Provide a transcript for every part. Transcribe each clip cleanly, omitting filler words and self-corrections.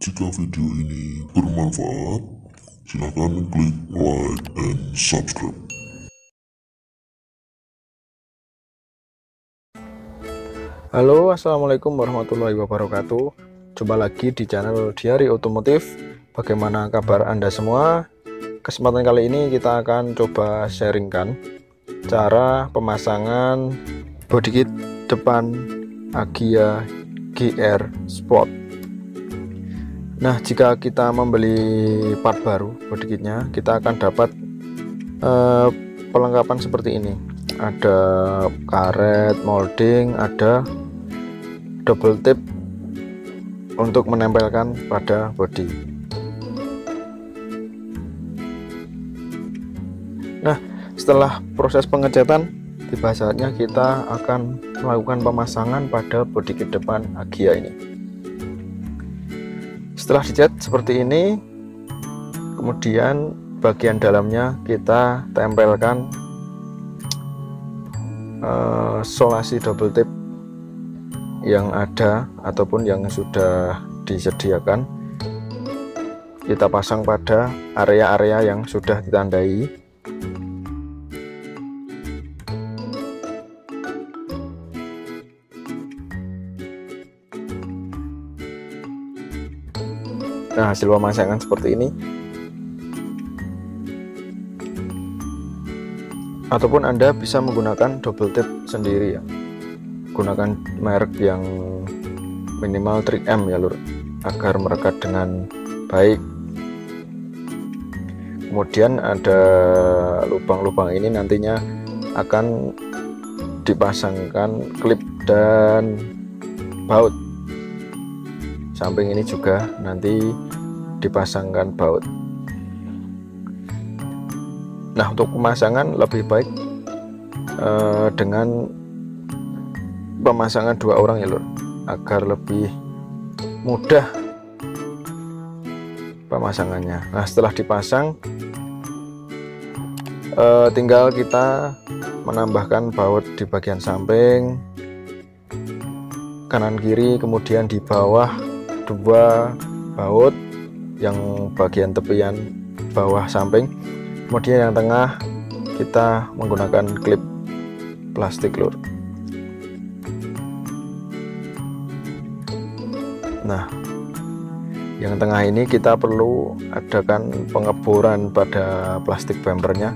Jika video ini bermanfaat, silakan klik like and subscribe. Halo, assalamualaikum warahmatullahi wabarakatuh. Jumpa lagi di channel Diary Otomotif. Bagaimana kabar Anda semua? Kesempatan kali ini kita akan coba sharingkan cara pemasangan bodykit depan Agya GR Sport. Nah, jika kita membeli part baru bodykitnya, kita akan dapat perlengkapan seperti ini. Ada karet molding, ada double tip untuk menempelkan pada bodi. Nah, setelah proses pengecatan, tiba saatnya kita akan melakukan pemasangan pada bodykit depan Agya ini. Setelah dicat seperti ini, kemudian bagian dalamnya kita tempelkan solasi double tip yang ada ataupun yang sudah disediakan. Kita pasang pada area-area yang sudah ditandai. Nah, hasil pemasangan seperti ini. Ataupun Anda bisa menggunakan double tip sendiri ya. Gunakan merek yang minimal 3M ya lur, agar merekat dengan baik. Kemudian ada lubang-lubang ini nantinya akan dipasangkan klip dan baut. Samping ini juga nanti dipasangkan baut. Nah, untuk pemasangan lebih baik dengan pemasangan 2 orang ya lur, agar lebih mudah pemasangannya. Nah, setelah dipasang tinggal kita menambahkan baut di bagian samping kanan kiri, kemudian di bawah 2 baut yang bagian tepian bawah samping, kemudian yang tengah kita menggunakan klip plastik lur. Nah, yang tengah ini kita perlu adakan pengeboran pada plastik bumpernya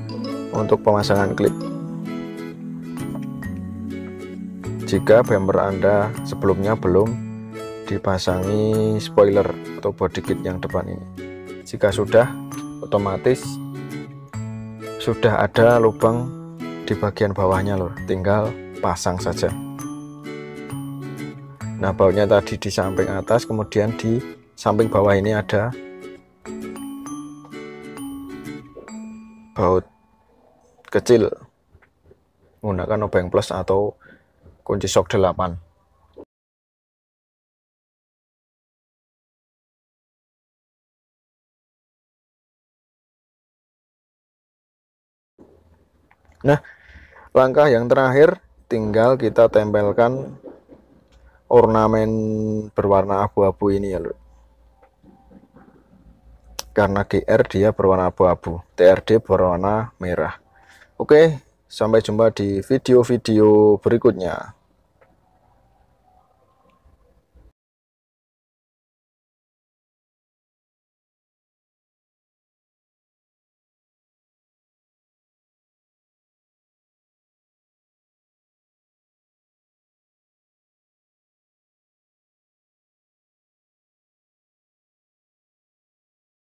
untuk pemasangan klip. Jika bumper Anda sebelumnya belum dipasangi spoiler atau bodykit yang depan ini, jika sudah, otomatis sudah ada lubang di bagian bawahnya lur, tinggal pasang saja. Nah, bautnya tadi di samping atas, kemudian di samping bawah ini ada baut kecil menggunakan obeng plus atau kunci shock 8. Nah, langkah yang terakhir tinggal kita tempelkan ornamen berwarna abu-abu ini ya lur. Karena GR dia berwarna abu-abu, TRD berwarna merah. Oke, sampai jumpa di video-video berikutnya.